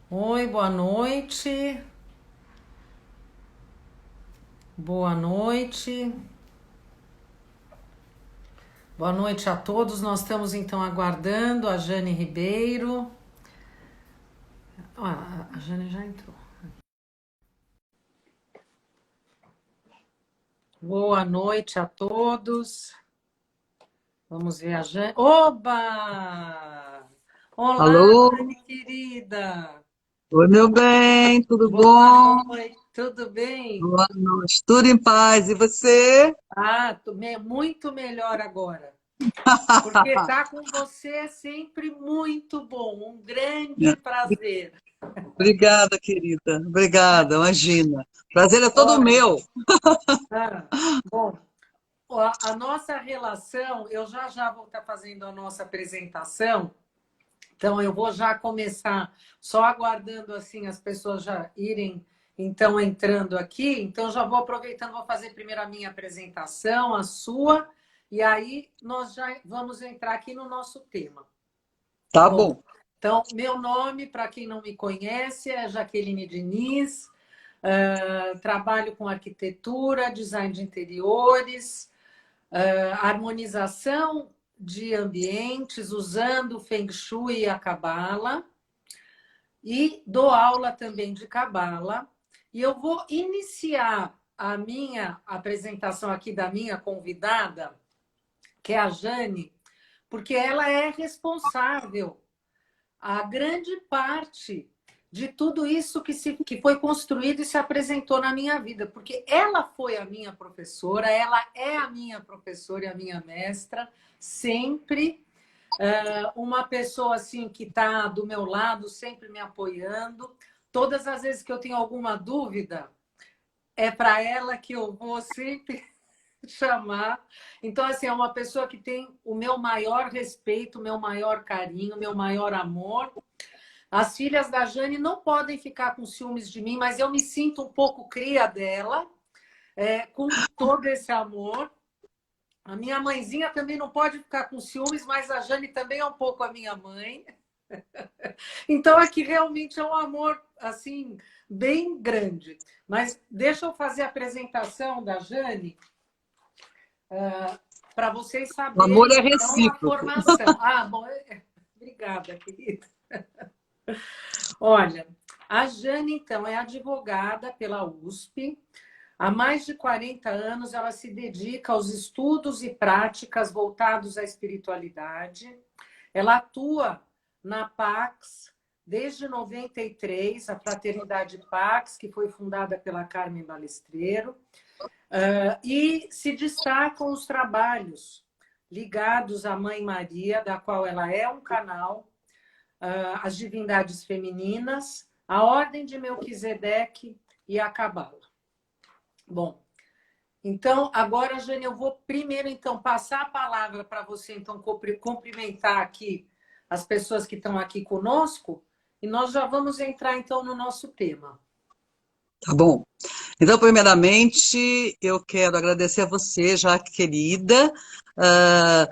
Oi, boa noite. Boa noite. Boa noite a todos. Nós estamos então aguardando a Jane Ribeiro. A Jane já entrou. Boa noite a todos. Vamos ver a Jane. Oba! Olá, Alô? Jane querida. Oi, meu bem, tudo Boa bom? noite. Tudo bem? Boa noite, tudo em paz. E você? Muito melhor agora. Porque estar com você é sempre muito bom. Um grande prazer. Obrigada, querida. Obrigada, imagina. Prazer é todo Olha, meu. ah, bom, a nossa relação, eu já vou estar fazendo a nossa apresentação, então eu vou já começar só aguardando assim as pessoas já irem então entrando aqui, então já vou aproveitando, vou fazer primeiro a minha apresentação, a sua, e aí nós já vamos entrar aqui no nosso tema. Tá Bom, bom. então meu nome, para quem não me conhece, é Jaqueline Diniz. Trabalho com arquitetura, design de interiores, harmonização de ambientes, usando o Feng Shui e a Cabala, e dou aula também de Cabala. E eu vou iniciar a minha apresentação aqui da minha convidada, que é a Jane, porque ela é responsável a grande parte de tudo isso que foi construído e se apresentou na minha vida, porque ela foi a minha professora, ela é a minha professora e a minha mestra, sempre uma pessoa assim que está do meu lado, sempre me apoiando. Todas as vezes que eu tenho alguma dúvida, é para ela que eu vou sempre chamar. Então, assim, é uma pessoa que tem o meu maior respeito, o meu maior carinho, o meu maior amor. As filhas da Jane não podem ficar com ciúmes de mim, mas eu me sinto um pouco cria dela, com todo esse amor. A minha mãezinha também não pode ficar com ciúmes, mas a Jane também é um pouco a minha mãe. Então, aqui realmente é um amor, assim, bem grande. Mas deixa eu fazer a apresentação da Jane para vocês O amor saberem, é então, a recíproco. formação. Bom, obrigada, querida. Olha, a Jane, então, é advogada pela USP. Há mais de 40 anos, ela se dedica aos estudos e práticas voltados à espiritualidade. Ela atua na Pax desde 93, a Fraternidade Pax, que foi fundada pela Carmen Balestreiro, e se destacam os trabalhos ligados à Mãe Maria, da qual ela é um canal, as divindades femininas, a Ordem de Melquisedeque e a Cabala. Bom, então, agora, Jane, eu vou primeiro, então, passar a palavra para você, então, cumprimentar aqui as pessoas que estão aqui conosco, e nós já vamos entrar, então, no nosso tema. Tá bom. Então, primeiramente, eu quero agradecer a você, já querida. Ah,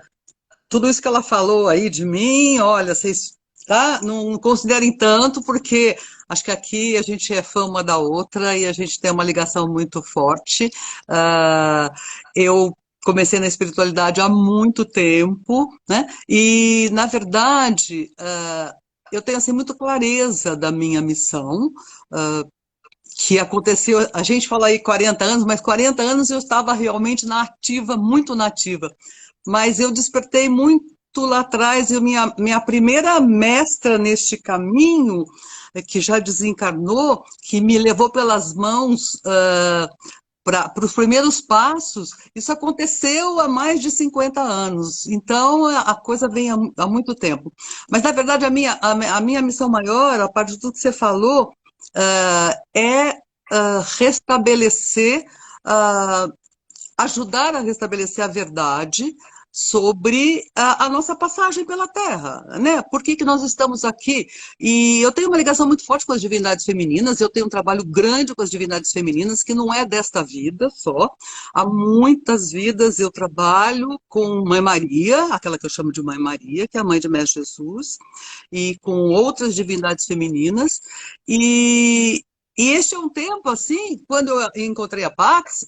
tudo isso que ela falou aí de mim, olha, vocês tá? Não considerem tanto, porque acho que aqui a gente é fã uma da outra e a gente tem uma ligação muito forte. Ah, eu comecei na espiritualidade há muito tempo, né? E, na verdade, eu tenho assim, muito clareza da minha missão. Que aconteceu, a gente fala aí 40 anos, mas 40 anos eu estava realmente na ativa, muito nativa. Mas eu despertei muito lá atrás, e minha primeira mestra neste caminho, que já desencarnou, que me levou pelas mãos para os primeiros passos, isso aconteceu há mais de 50 anos. Então, a coisa vem há muito tempo. Mas, na verdade, a minha missão maior, a parte de tudo que você falou, é restabelecer, ajudar a restabelecer a verdade, sobre a nossa passagem pela Terra, né? Por que que nós estamos aqui? E eu tenho uma ligação muito forte com as divindades femininas, eu tenho um trabalho grande com as divindades femininas, que não é desta vida só. Há muitas vidas eu trabalho com Mãe Maria, aquela que eu chamo de Mãe Maria, que é a mãe de Mestre Jesus, e com outras divindades femininas. E este é um tempo, assim, quando eu encontrei a Pax,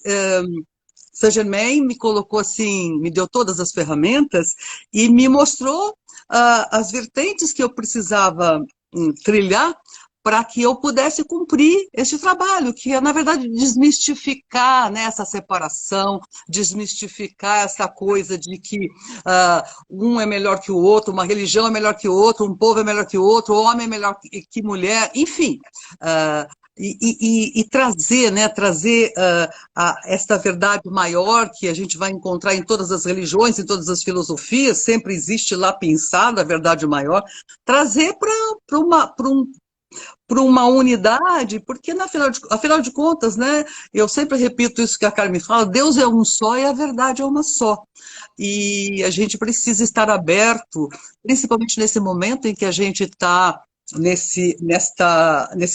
Saint-Germain me colocou assim, me deu todas as ferramentas e me mostrou as vertentes que eu precisava trilhar para que eu pudesse cumprir este trabalho, que é, na verdade, desmistificar, né, essa separação, desmistificar essa coisa de que um é melhor que o outro, uma religião é melhor que o outro, um povo é melhor que o outro, homem é melhor que mulher, enfim. E trazer, né, trazer esta verdade maior que a gente vai encontrar em todas as religiões, em todas as filosofias, sempre existe lá pensado a verdade maior, trazer para uma unidade, porque afinal de contas, né, eu sempre repito isso que a Carmen fala, Deus é um só e a verdade é uma só. E a gente precisa estar aberto, principalmente nesse momento em que a gente está nesse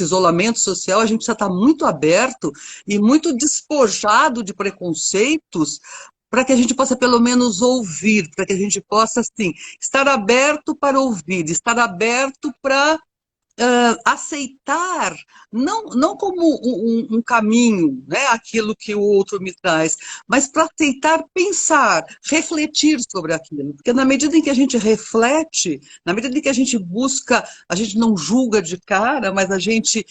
isolamento social, a gente precisa estar muito aberto e muito despojado de preconceitos para que a gente possa pelo menos ouvir, para que a gente possa, assim, estar aberto para ouvir, estar aberto para aceitar, não como um caminho, né, aquilo que o outro me traz, mas para aceitar, pensar, refletir sobre aquilo. Porque na medida em que a gente reflete, na medida em que a gente busca, a gente não julga de cara, mas a gente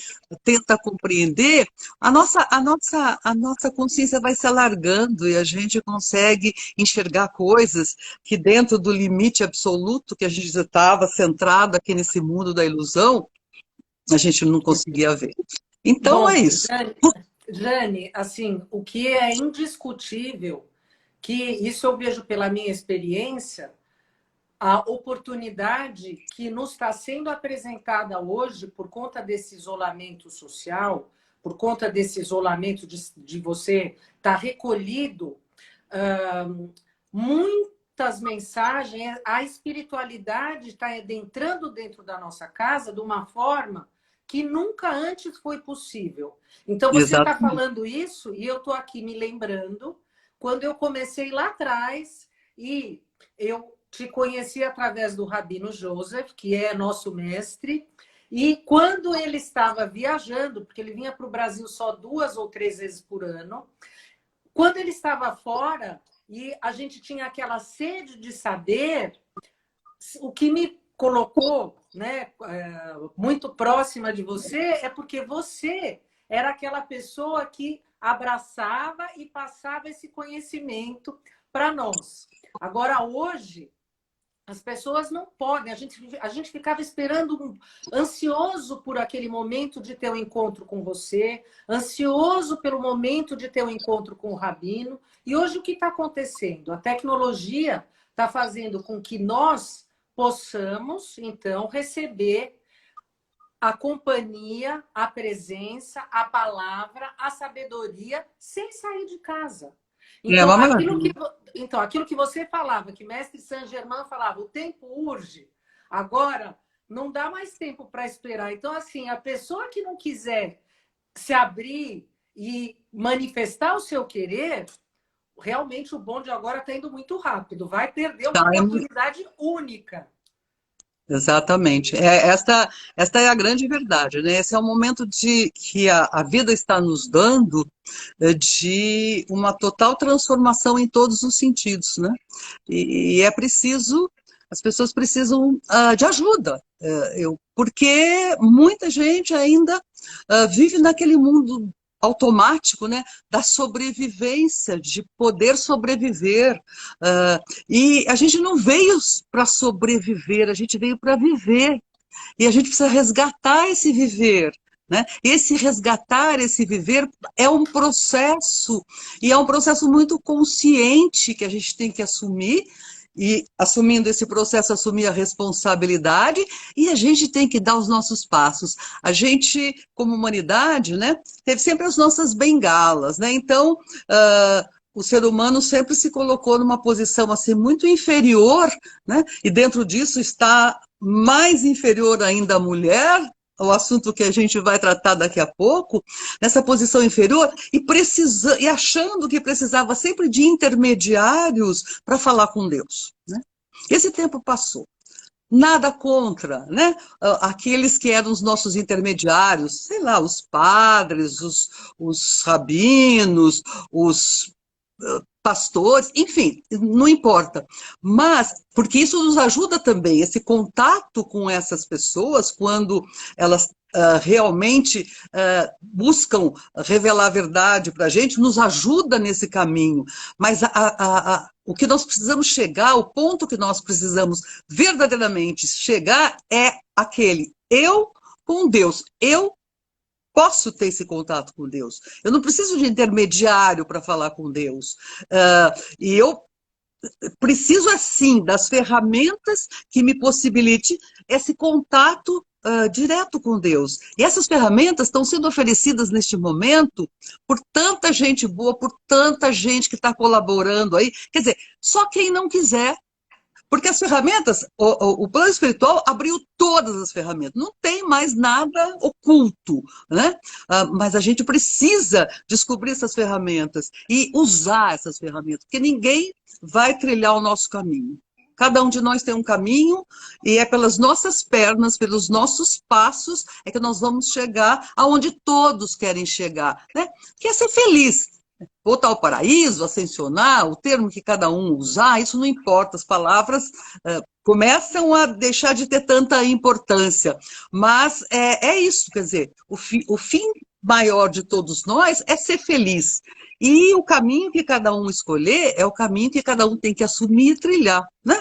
tenta compreender, a nossa consciência vai se alargando e a gente consegue enxergar coisas que dentro do limite absoluto que a gente estava centrado aqui nesse mundo da ilusão, a gente não conseguia ver. Então é Bom, isso. Jane, assim, o que é indiscutível, que isso eu vejo pela minha experiência, a oportunidade que nos está sendo apresentada hoje por conta desse isolamento social, por conta desse isolamento de você estar recolhido, muitas mensagens, a espiritualidade está entrando dentro da nossa casa de uma forma que nunca antes foi possível. Então, você está Exatamente. falando isso e eu estou aqui me lembrando quando eu comecei lá atrás e eu te conheci através do Rabino Joseph, que é nosso mestre, e quando ele estava viajando, porque ele vinha para o Brasil só 2 ou 3 vezes por ano, quando ele estava fora e a gente tinha aquela sede de saber, o que me colocou, né, muito próxima de você é porque você era aquela pessoa que abraçava e passava esse conhecimento para nós. Agora, hoje, as pessoas não podem, a gente ficava esperando, ansioso por aquele momento de ter um encontro com você, ansioso pelo momento de ter um encontro com o Rabino. E hoje o que está acontecendo? A tecnologia está fazendo com que nós possamos, então, receber a companhia, a presença, a palavra, a sabedoria, sem sair de casa. É Então, uma maravilha. aquilo que você falava, que Mestre Saint-Germain falava, o tempo urge. Agora, não dá mais tempo para esperar. Então, assim, a pessoa que não quiser se abrir e manifestar o seu querer, realmente o bonde agora está indo muito rápido. Vai perder uma Tá, oportunidade única. exatamente. Esta é a grande verdade, né? Esse é o momento de que a vida está nos dando de uma total transformação em todos os sentidos, né? E é preciso, as pessoas precisam de ajuda, porque muita gente ainda vive naquele mundo automático, né, da sobrevivência, de poder sobreviver. E a gente não veio para sobreviver, a gente veio para viver. E a gente precisa resgatar esse viver. Né? Esse resgatar, esse viver é um processo, e é um processo muito consciente que a gente tem que assumir, e assumindo esse processo, assumir a responsabilidade, e a gente tem que dar os nossos passos. A gente, como humanidade, né, teve sempre as nossas bengalas, né? Então, o ser humano sempre se colocou numa posição assim muito inferior, né? E dentro disso está mais inferior ainda a mulher, o assunto que a gente vai tratar daqui a pouco, nessa posição inferior e achando que precisava sempre de intermediários para falar com Deus, né? Esse tempo passou. Nada contra, né? Aqueles que eram os nossos intermediários, sei lá, os padres, os rabinos, os pastores, enfim, não importa. Mas, porque isso nos ajuda também, esse contato com essas pessoas, quando elas realmente buscam revelar a verdade para a gente, nos ajuda nesse caminho. Mas o que nós precisamos chegar, o ponto que nós precisamos verdadeiramente chegar é aquele, eu com Deus, eu posso ter esse contato com Deus. Eu não preciso de intermediário para falar com Deus. E eu preciso, assim, das ferramentas que me possibilite esse contato direto com Deus. E essas ferramentas estão sendo oferecidas neste momento por tanta gente boa, por tanta gente que está colaborando aí. Quer dizer, só quem não quiser. Porque as ferramentas, o plano espiritual abriu todas as ferramentas, não tem mais nada oculto, né? Mas a gente precisa descobrir essas ferramentas e usar essas ferramentas, porque ninguém vai trilhar o nosso caminho. Cada um de nós tem um caminho e é pelas nossas pernas, pelos nossos passos, é que nós vamos chegar aonde todos querem chegar, né? Que é ser feliz. Voltar ao paraíso, ascensionar, o termo que cada um usar, isso não importa, as palavras começam a deixar de ter tanta importância. Mas é isso, quer dizer, o fim maior de todos nós é ser feliz. E o caminho que cada um escolher é o caminho que cada um tem que assumir e trilhar, né?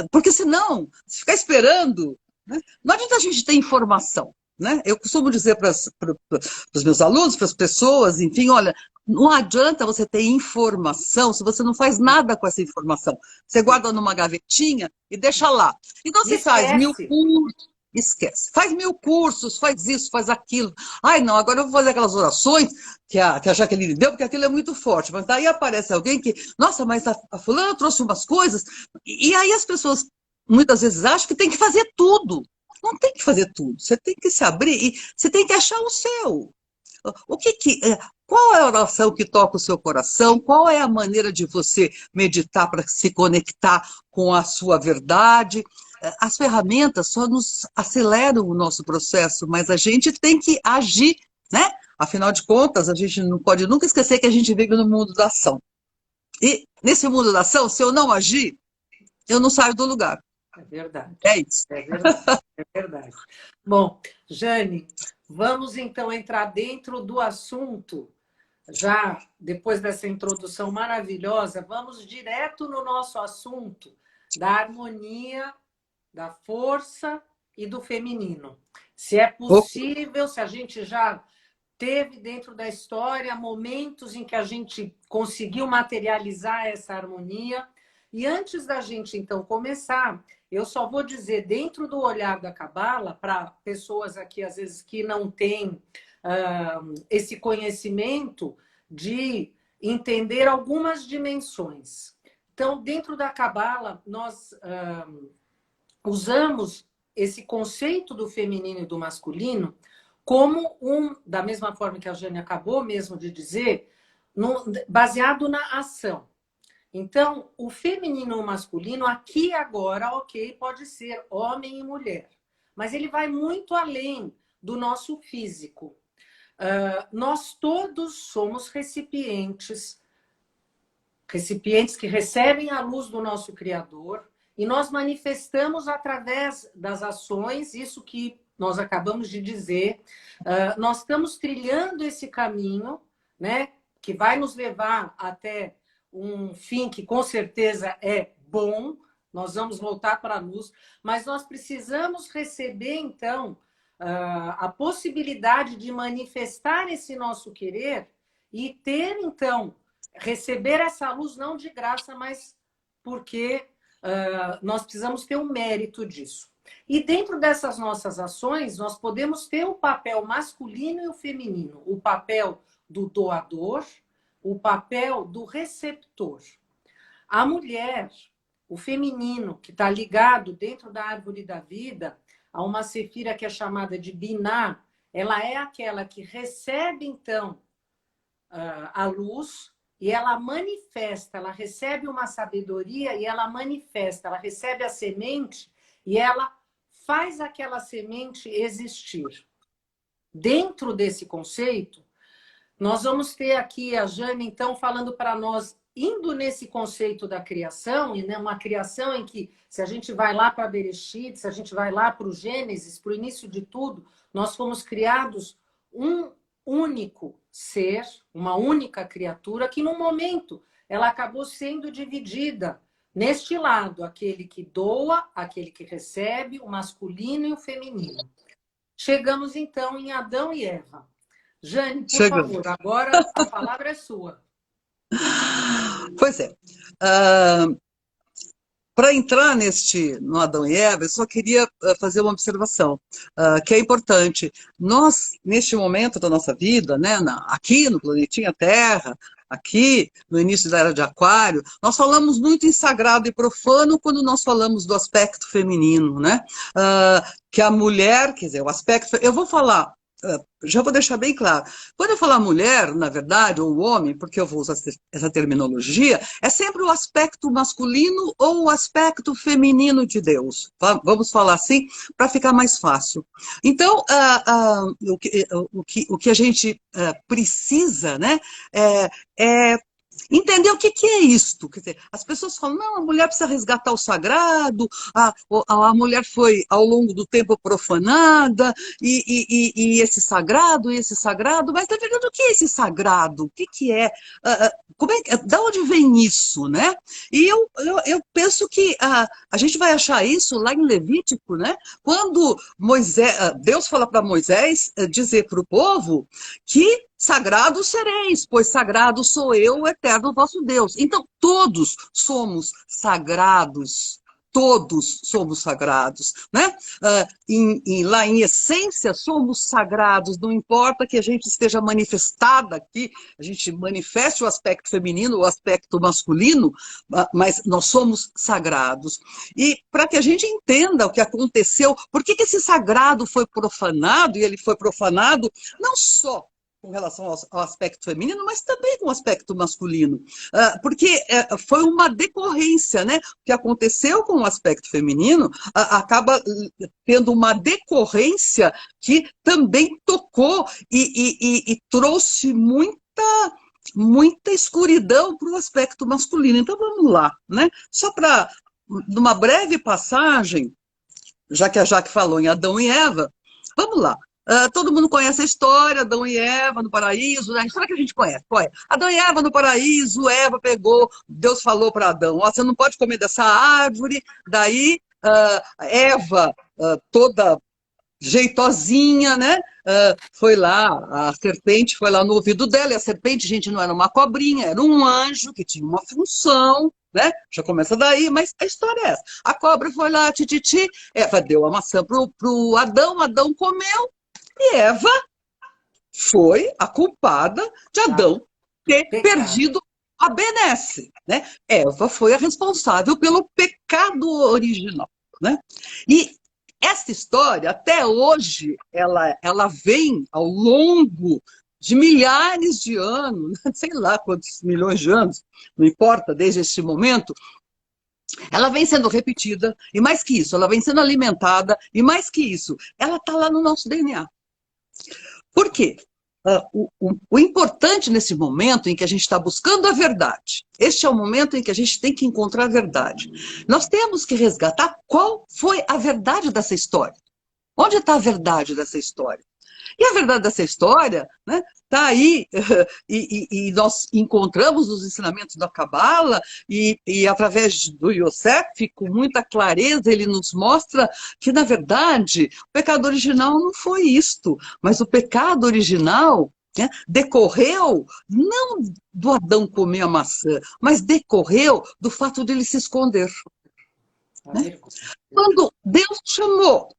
Porque senão, se ficar esperando, né? Não adianta a gente ter informação. Né? Eu costumo dizer para os meus alunos, para as pessoas, enfim, olha, não adianta você ter informação se você não faz nada com essa informação. Você guarda numa gavetinha e deixa lá. Então você faz 1000 cursos, esquece. Faz 1000 cursos, faz isso, faz aquilo. Ai, não, agora eu vou fazer aquelas orações que a Jaqueline deu, porque aquilo é muito forte. Mas daí aparece alguém que, nossa, mas a fulana trouxe umas coisas. E aí as pessoas muitas vezes acham que tem que fazer tudo. Não tem que fazer tudo, você tem que se abrir e você tem que achar o seu. Qual é a oração que toca o seu coração? Qual é a maneira de você meditar para se conectar com a sua verdade? As ferramentas só nos aceleram o nosso processo, mas a gente tem que agir, né? Afinal de contas, a gente não pode nunca esquecer que a gente vive no mundo da ação. E nesse mundo da ação, se eu não agir, eu não saio do lugar. É verdade. É isso. É verdade. É verdade. Bom, Jane, vamos então entrar dentro do assunto. Já depois dessa introdução maravilhosa, vamos direto no nosso assunto da harmonia, da força e do feminino. Se é possível, se a gente já teve dentro da história momentos em que a gente conseguiu materializar essa harmonia. E antes da gente, então, começar, eu só vou dizer, dentro do olhar da Cabala, para pessoas aqui, às vezes, que não têm esse conhecimento de entender algumas dimensões. Então, dentro da Cabala, nós usamos esse conceito do feminino e do masculino como da mesma forma que a Jane acabou mesmo de dizer, baseado na ação. Então, o feminino e o masculino, aqui agora, ok, pode ser homem e mulher. Mas ele vai muito além do nosso físico. Nós todos somos recipientes que recebem a luz do nosso Criador, e nós manifestamos através das ações, isso que nós acabamos de dizer, nós estamos trilhando esse caminho, né, que vai nos levar até um fim que com certeza é bom, nós vamos voltar para a luz, mas nós precisamos receber, então, a possibilidade de manifestar esse nosso querer e ter, então, receber essa luz não de graça, mas porque nós precisamos ter um mérito disso. E dentro dessas nossas ações, nós podemos ter o papel masculino e o feminino, o papel do doador, o papel do receptor. A mulher, o feminino, que está ligado dentro da árvore da vida, a uma sefira que é chamada de Biná, ela é aquela que recebe, então, a luz e ela manifesta, ela recebe uma sabedoria e ela manifesta, ela recebe a semente e ela faz aquela semente existir. Dentro desse conceito, nós vamos ter aqui a Jane, então, falando para nós, indo nesse conceito da criação, e uma criação em que, se a gente vai lá para Bereshit, se a gente vai lá para o Gênesis, para o início de tudo, nós fomos criados um único ser, uma única criatura, que no momento ela acabou sendo dividida neste lado, aquele que doa, aquele que recebe, o masculino e o feminino. Chegamos, então, em Adão e Eva. Jane, por favor, agora a palavra é sua. Pois é. Para entrar no Adão e Eva, eu só queria fazer uma observação, que é importante. Nós, neste momento da nossa vida, né, aqui no planetinha Terra, aqui no início da Era de Aquário, nós falamos muito em sagrado e profano quando nós falamos do aspecto feminino, né? Que a mulher, quer dizer, o aspecto... Eu vou falar... Já vou deixar bem claro. Quando eu falar mulher, na verdade, ou homem, porque eu vou usar essa terminologia, é sempre o aspecto masculino ou o aspecto feminino de Deus. Vamos falar assim, para ficar mais fácil. Então, o que a gente precisa, né, é entender o que é isto. Quer dizer, as pessoas falam, não, a mulher precisa resgatar o sagrado, a mulher foi, ao longo do tempo, profanada, e esse sagrado, mas, na verdade, o que é esse sagrado? O que é? Da onde vem isso, né? E eu penso que a gente vai achar isso lá em Levítico, né? Quando Deus fala para Moisés dizer para o povo que sagrados sereis, pois sagrado sou eu, o eterno vosso Deus. Então, todos somos sagrados. Todos somos sagrados, né? Lá em essência somos sagrados, não importa que a gente esteja manifestada aqui, a gente manifeste o aspecto feminino, o aspecto masculino, mas nós somos sagrados. E para que a gente entenda o que aconteceu, por que esse sagrado foi profanado, e ele foi profanado não só com relação ao aspecto feminino, mas também com o aspecto masculino. Porque foi uma decorrência, né? O que aconteceu com o aspecto feminino acaba tendo uma decorrência que também tocou e trouxe muita escuridão para o aspecto masculino. Então, vamos lá, né? Só para, numa breve passagem, já que a Jaque falou em Adão e Eva, vamos lá. Todo mundo conhece a história, Adão e Eva no paraíso, né? A história que a gente conhece. Adão e Eva no paraíso, Eva pegou, Deus falou para Adão, você não pode comer dessa árvore, daí Eva, toda jeitosinha, né? Foi lá, a serpente foi lá no ouvido dela, e a serpente, gente, não era uma cobrinha, era um anjo que tinha uma função, né? Já começa daí, mas a história é essa. A cobra foi lá, Eva deu a maçã pro Adão, Adão comeu, e Eva foi a culpada de Adão ter perdido a benesse, né? Eva foi a responsável pelo pecado original, né? E essa história, até hoje, ela vem ao longo de milhares de anos, sei lá quantos milhões de anos, não importa, desde esse momento, ela vem sendo repetida, e mais que isso, ela vem sendo alimentada, e mais que isso, ela está lá no nosso DNA. Por quê? O importante nesse momento em que a gente está buscando a verdade, este é o momento em que a gente tem que encontrar a verdade. Nós temos que resgatar qual foi a verdade dessa história. Onde está a verdade dessa história? E a verdade dessa história, né, está aí, e nós encontramos nos ensinamentos da Cabala, e através do Yosef, com muita clareza, ele nos mostra que, na verdade, o pecado original não foi isto, mas o pecado original, né, decorreu não do Adão comer a maçã, mas decorreu do fato de ele se esconder. Né? Quando Deus chamou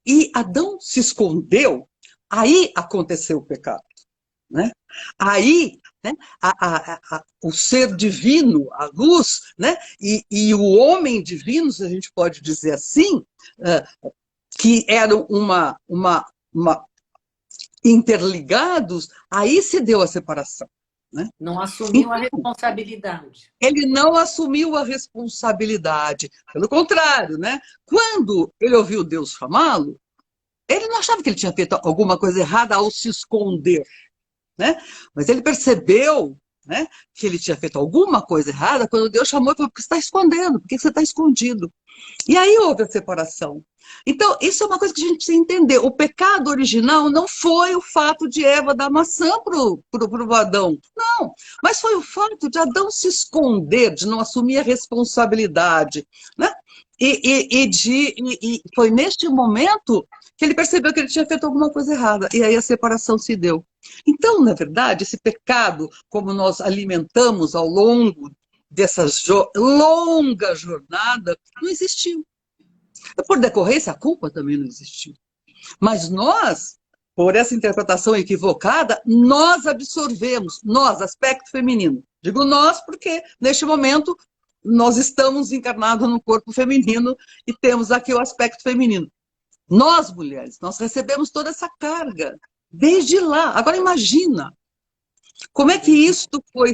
e Adão se escondeu, aí aconteceu o pecado. Né? Aí né? O ser divino, a luz, né? E o homem divino, se a gente pode dizer assim, que eram uma interligados, aí se deu a separação. Né? Não assumiu a Então, responsabilidade. ele não assumiu a responsabilidade. Pelo contrário, né? Quando ele ouviu Deus chamá-lo, ele não achava que ele tinha feito alguma coisa errada ao se esconder. Né? Mas ele percebeu, né, que ele tinha feito alguma coisa errada quando Deus chamou e falou: por que você está escondendo? Por que você está escondido? E aí houve a separação. Então, isso é uma coisa que a gente precisa entender. O pecado original não foi o fato de Eva dar maçã pro Adão. Não. Mas foi o fato de Adão se esconder, de não assumir a responsabilidade. Né? E foi neste momento que ele percebeu que ele tinha feito alguma coisa errada. E aí a separação se deu. Então, na verdade, esse pecado, como nós alimentamos ao longo dessa longa jornada, não existiu. Por decorrência, a culpa também não existiu. Mas nós, por essa interpretação equivocada, nós absorvemos, nós, aspecto feminino. Digo nós porque, neste momento, nós estamos encarnados no corpo feminino e temos aqui o aspecto feminino. Nós, mulheres, nós recebemos toda essa carga, desde lá. Agora, imagina, como é que isso foi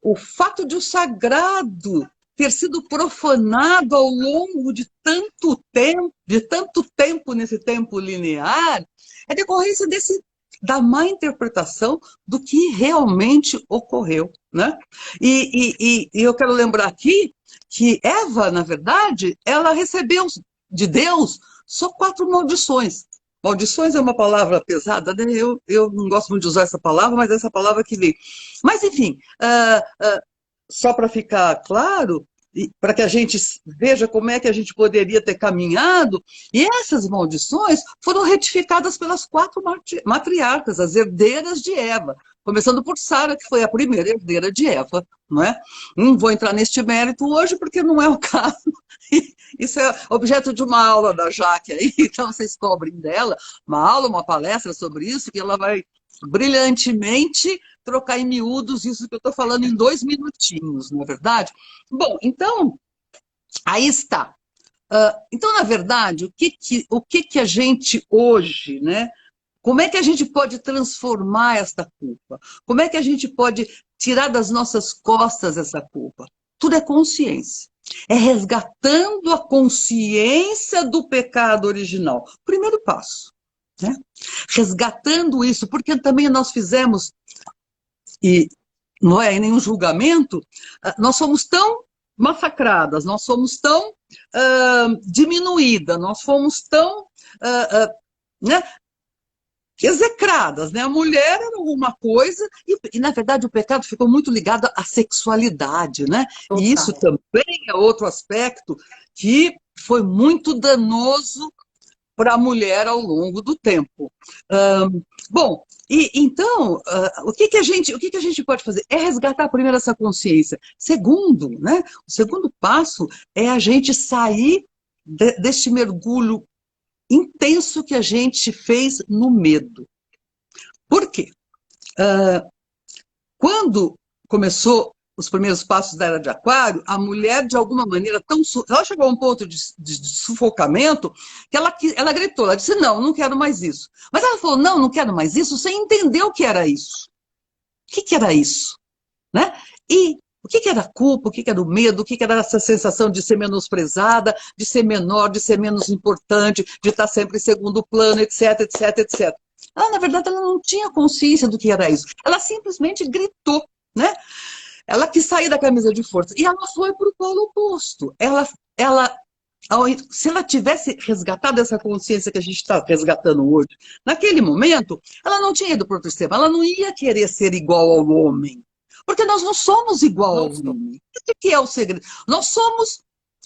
o fato de o sagrado ter sido profanado ao longo de tanto tempo nesse tempo linear, é decorrência da má interpretação do que realmente ocorreu. Né? E eu quero lembrar aqui que Eva, na verdade, ela recebeu de Deus só 4 maldições. Maldições é uma palavra pesada, né? Eu não gosto muito de usar essa palavra, mas é essa palavra que veio. Mas, enfim, só para ficar claro, para que a gente veja como é que a gente poderia ter caminhado, e essas maldições foram retificadas pelas 4 matriarcas, as herdeiras de Eva, começando por Sara, que foi a primeira herdeira de Eva. Não é? Não vou entrar neste mérito hoje, porque não é o caso. Isso é objeto de uma aula da Jaque aí, então vocês cobrem dela, uma aula, uma palestra sobre isso, que ela vai brilhantemente trocar em miúdos isso que eu estou falando em 2 minutinhos, não é verdade? Bom, então, aí está. Então, na verdade, o que a gente hoje, né? Como é que a gente pode transformar esta culpa? Como é que a gente pode tirar das nossas costas essa culpa? Tudo é consciência. É resgatando a consciência do pecado original. Primeiro passo. Né? Resgatando isso, porque também nós fizemos, e não é nenhum julgamento, nós somos tão massacradas, nós somos tão diminuídas, nós fomos tão né, execradas, né? A mulher era uma coisa, e na verdade o pecado ficou muito ligado à sexualidade, né? Total. E isso também é outro aspecto que foi muito danoso para a mulher ao longo do tempo. Bom, então, o que a gente pode fazer? É resgatar primeiro essa consciência. Segundo, né? O segundo passo é a gente sair deste mergulho intenso que a gente fez no medo. Por quê? Quando começou os primeiros passos da Era de Aquário, a mulher, de alguma maneira, ela chegou a um ponto de sufocamento que ela gritou, ela disse, não quero mais isso. Mas ela falou, não quero mais isso, sem entender o que era isso. O que era isso? Né? E o que era culpa, o que era o medo, o que era essa sensação de ser menosprezada, de ser menor, de ser menos importante, de estar sempre em segundo plano, etc, etc, etc. Na verdade, ela não tinha consciência do que era isso. Ela simplesmente gritou, né? Ela quis sair da camisa de força. E ela foi para o polo oposto. Se ela tivesse resgatado essa consciência que a gente está resgatando hoje, naquele momento, ela não tinha ido para outro extremo. Ela não ia querer ser igual ao homem. Porque nós não somos igual ao homem. Esse que é o segredo. Nós somos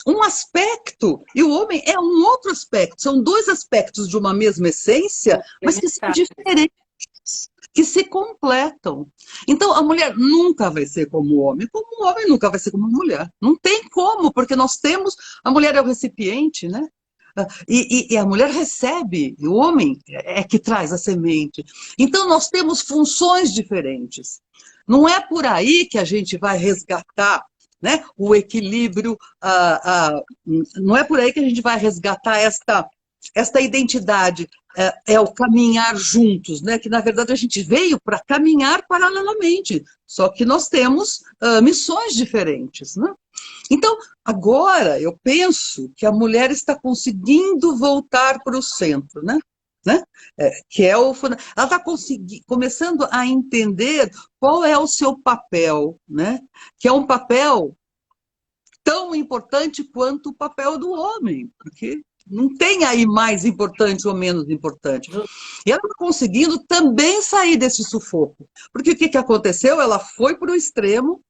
um aspecto e o homem é um outro aspecto. São 2 aspectos de uma mesma essência, mas que são diferentes, que se completam. Então, a mulher nunca vai ser como o homem nunca vai ser como a mulher. Não tem como, porque nós temos... A mulher é o recipiente, né? E a mulher recebe, e o homem é que traz a semente. Então, nós temos funções diferentes. Não é por aí que a gente vai resgatar, né, o equilíbrio, não é por aí que a gente vai resgatar esta identidade, é o caminhar juntos, né, que na verdade a gente veio para caminhar paralelamente, só que nós temos missões diferentes, né? Então, agora eu penso que a mulher está conseguindo voltar para o centro, né? Né? Que é ela está começando a entender qual é o seu papel, né? Que é um papel tão importante quanto o papel do homem, porque não tem aí mais importante ou menos importante. E ela está conseguindo também sair desse sufoco, porque o que aconteceu? Ela foi para o extremo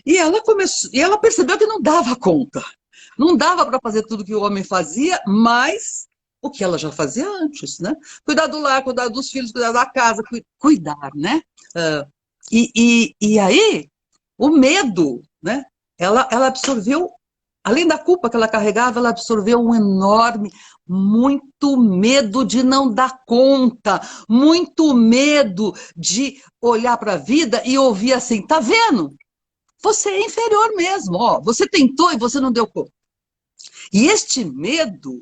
e ela percebeu que não dava conta. Não dava para fazer tudo que o homem fazia, mas o que ela já fazia antes, né? Cuidar do lar, cuidar dos filhos, cuidar da casa, cuidar, né? E aí, o medo, né? Ela absorveu, além da culpa que ela carregava, ela absorveu um enorme, muito medo de não dar conta, muito medo de olhar para a vida e ouvir assim, tá vendo? Você é inferior mesmo, ó, você tentou e você não deu conta. E este medo,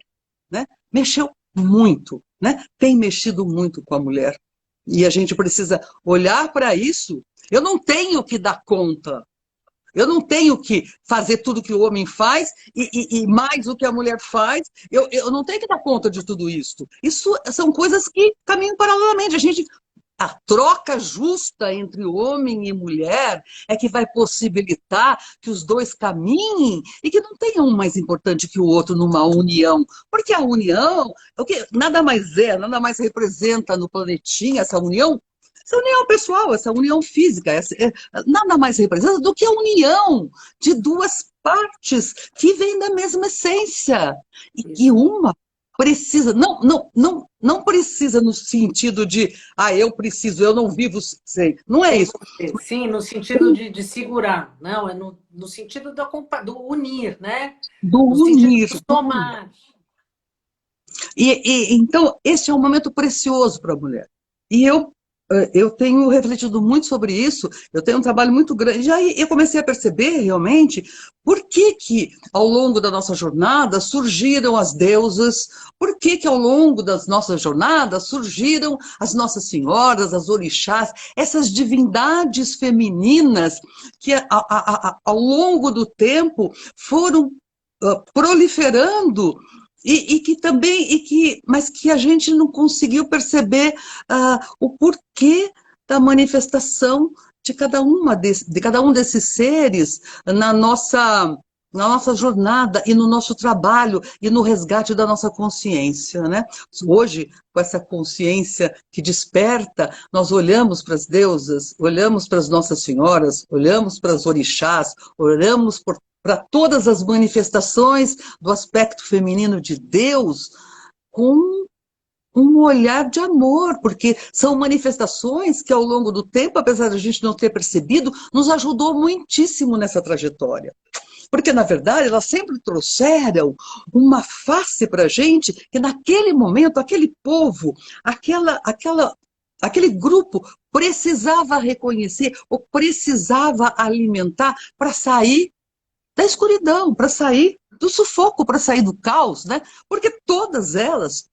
né, mexeu muito, né? Tem mexido muito com a mulher. E a gente precisa olhar para isso. Eu não tenho que dar conta. Eu não tenho que fazer tudo que o homem faz e mais o que a mulher faz. Eu não tenho que dar conta de tudo isso. Isso são coisas que caminham paralelamente. A troca justa entre homem e mulher é que vai possibilitar que os dois caminhem e que não tenha um mais importante que o outro numa união. Porque a união, o que nada mais nada mais representa no planetinha essa união pessoal, essa união física, nada mais representa do que a união de duas partes que vêm da mesma essência. E uma precisa, não precisa no sentido de, eu preciso, eu não vivo sem. Não é isso. Sim, no sentido de segurar, não, é no sentido do unir, né? Do no unir. Sentido de somar. Então, esse é um momento precioso para a mulher. E eu tenho refletido muito sobre isso, eu tenho um trabalho muito grande, e aí eu comecei a perceber realmente por que ao longo da nossa jornada surgiram as deusas, por que ao longo das nossas jornadas surgiram as Nossas Senhoras, as orixás, essas divindades femininas que ao longo do tempo foram proliferando mas que a gente não conseguiu perceber o porquê da manifestação de cada um desses seres na nossa jornada e no nosso trabalho e no resgate da nossa consciência, né? Hoje, com essa consciência que desperta, nós olhamos para as deusas, olhamos para as Nossas Senhoras, olhamos para as orixás, olhamos para todas as manifestações do aspecto feminino de Deus com um olhar de amor, porque são manifestações que ao longo do tempo, apesar de a gente não ter percebido, nos ajudou muitíssimo nessa trajetória. Porque, na verdade, elas sempre trouxeram uma face para a gente que naquele momento, aquele povo, aquele grupo precisava reconhecer ou precisava alimentar para sair da escuridão, para sair do sufoco, para sair do caos, né? Porque todas elas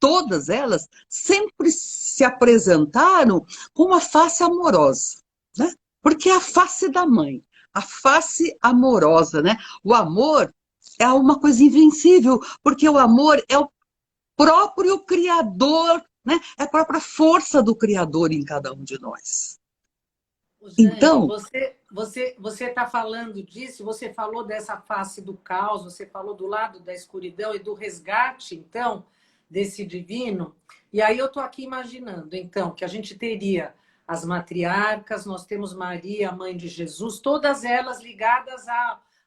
sempre se apresentaram com uma face amorosa, né? Porque é a face da mãe, a face amorosa, né? O amor é uma coisa invencível, porque o amor é o próprio Criador, né? É a própria força do Criador em cada um de nós. Jane, você está falando disso, você falou dessa face do caos, você falou do lado da escuridão e do resgate, então, desse divino. E aí eu estou aqui imaginando, então, que a gente teria as matriarcas, nós temos Maria, a mãe de Jesus, todas elas ligadas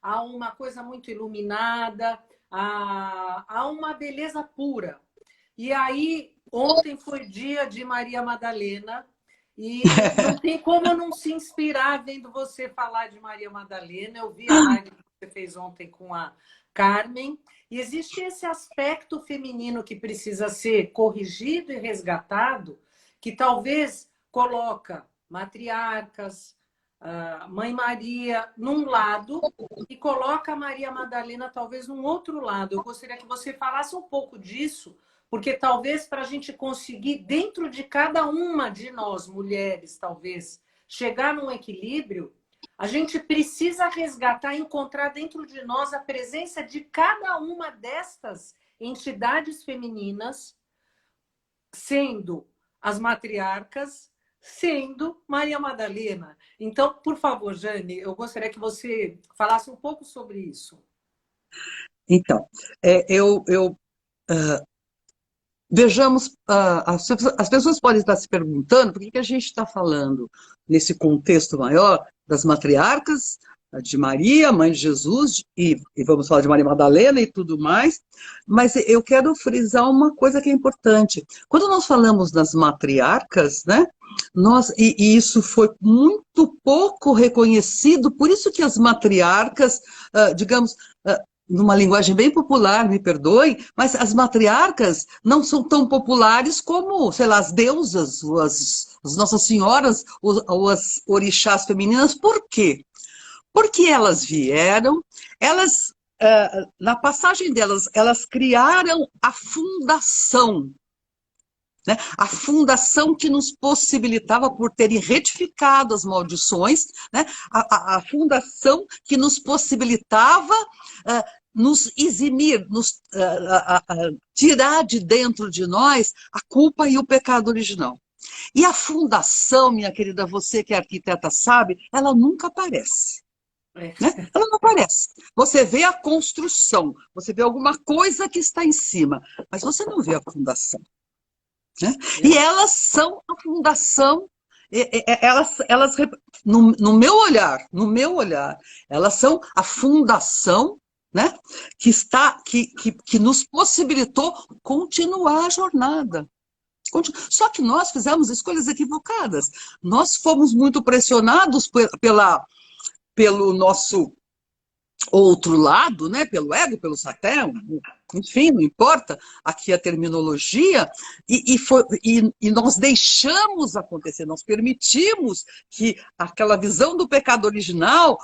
a uma coisa muito iluminada, a uma beleza pura. E aí, ontem foi dia de Maria Madalena, e não tem como eu não se inspirar vendo você falar de Maria Madalena. Eu vi a live que você fez ontem com a Carmen, e existe esse aspecto feminino que precisa ser corrigido e resgatado, que talvez coloca matriarcas, Mãe Maria num lado e coloca a Maria Madalena talvez num outro lado. Eu gostaria que você falasse um pouco disso, porque talvez para a gente conseguir, dentro de cada uma de nós, mulheres, talvez, chegar num equilíbrio, a gente precisa resgatar, encontrar dentro de nós a presença de cada uma destas entidades femininas, sendo as matriarcas, sendo Maria Madalena. Então, por favor, Jane, eu gostaria que você falasse um pouco sobre isso. Então, eu vejamos, as pessoas podem estar se perguntando por que a gente está falando nesse contexto maior das matriarcas, de Maria, mãe de Jesus, e vamos falar de Maria Madalena e tudo mais, mas eu quero frisar uma coisa que é importante. Quando nós falamos das matriarcas, né, e isso foi muito pouco reconhecido, por isso que as matriarcas, digamos, numa linguagem bem popular, me perdoem, mas as matriarcas não são tão populares como, sei lá, as deusas, as Nossas Senhoras, ou as orixás femininas. Por quê? Porque elas vieram, na passagem delas, elas criaram a fundação, né? A fundação que nos possibilitava, por terem retificado as maldições, né? A fundação que nos possibilitava nos eximir, tirar de dentro de nós a culpa e o pecado original. E a fundação, minha querida, você que é arquiteta sabe, ela nunca aparece. Né? Ela não aparece. Você vê a construção, você vê alguma coisa que está em cima, mas você não vê a fundação. Né? E elas são a fundação, no meu olhar, elas são a fundação, né? que nos possibilitou continuar a jornada. Só que nós fizemos escolhas equivocadas. Nós fomos muito pressionados pelo nosso outro lado, né? Pelo ego, pelo Satã, enfim, não importa aqui a terminologia, e nós deixamos acontecer, nós permitimos que aquela visão do pecado original,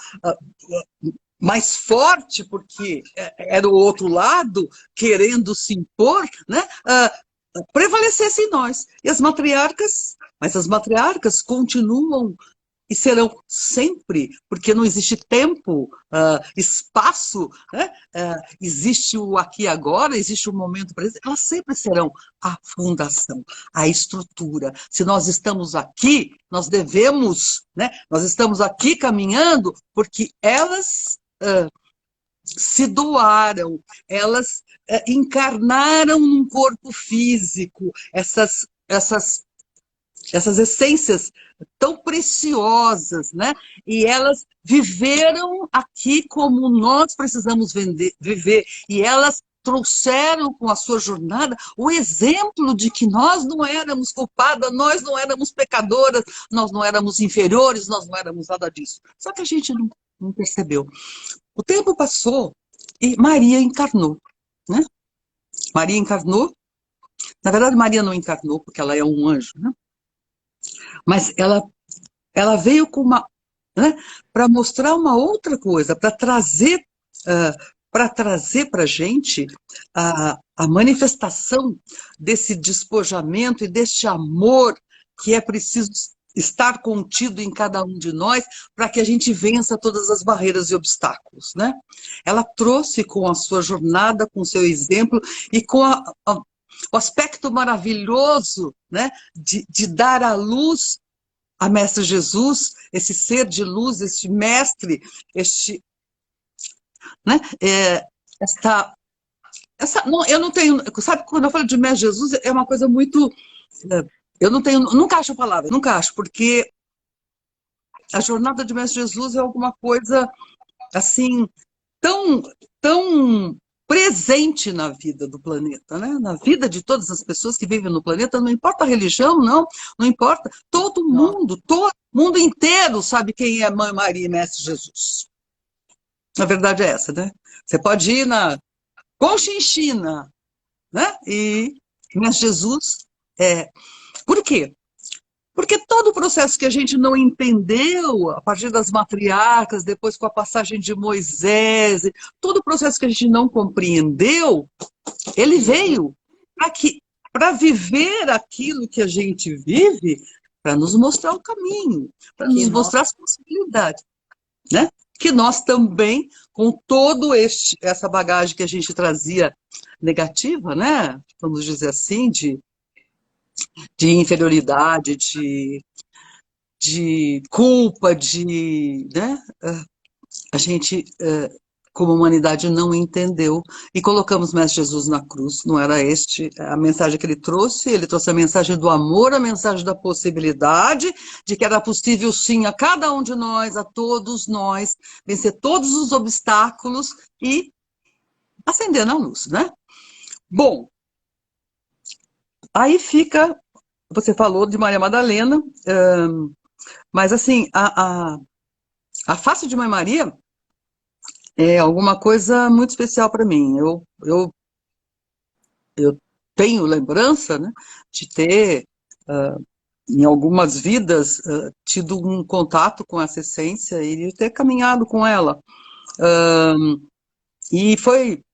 mais forte, porque era o outro lado querendo se impor, né? Prevalecesse em nós. E as matriarcas continuam e serão sempre, porque não existe tempo, espaço, né? Existe o aqui e agora, existe o momento presente, elas sempre serão a fundação, a estrutura. Se nós estamos aqui, nós devemos, né? Nós estamos aqui caminhando porque elas se doaram, elas encarnaram num corpo físico, essas essências tão preciosas, né? E elas viveram aqui como nós precisamos viver, e elas trouxeram com a sua jornada o exemplo de que nós não éramos culpadas, nós não éramos pecadoras, nós não éramos inferiores, nós não éramos nada disso. Só que a gente não percebeu. O tempo passou e Maria encarnou, né? Maria encarnou. Na verdade, Maria não encarnou, porque ela é um anjo, né? Mas ela veio com né, para mostrar uma outra coisa, para trazer para a gente a manifestação desse despojamento e deste amor que é preciso estar contido em cada um de nós para que a gente vença todas as barreiras e obstáculos, né? Ela trouxe com a sua jornada, com o seu exemplo e com o aspecto maravilhoso, né, de dar à luz a Mestre Jesus, esse ser de luz, este mestre, né, não, eu não tenho, sabe, quando eu falo de Mestre Jesus, é uma coisa muito, eu nunca acho a palavra, nunca acho, porque a jornada de Mestre Jesus é alguma coisa, assim, tão presente na vida do planeta, né? Na vida de todas as pessoas que vivem no planeta, não importa a religião, não importa. Todo mundo inteiro sabe quem é Mãe Maria e Mestre Jesus. A verdade é essa, né? Você pode ir na Conchinchina, né? Mas Jesus por quê? Porque todo o processo que a gente não entendeu, a partir das matriarcas, depois com a passagem de Moisés, todo o processo que a gente não compreendeu, ele veio para viver aquilo que a gente vive, para nos mostrar o caminho, para nos mostrar as possibilidades, né? Que nós também, com todo essa bagagem que a gente trazia negativa, né? Vamos dizer assim, de inferioridade, de culpa, né? A gente, como humanidade, não entendeu e colocamos Mestre Jesus na cruz. Não era a mensagem que ele trouxe a mensagem do amor, a mensagem da possibilidade, de que era possível sim a cada um de nós, a todos nós, vencer todos os obstáculos e acender na luz, né? Bom, aí você falou de Maria Madalena, mas assim, a face de Mãe Maria é alguma coisa muito especial para mim. Eu tenho lembrança, né, de ter, em algumas vidas, tido um contato com essa essência e de ter caminhado com ela. E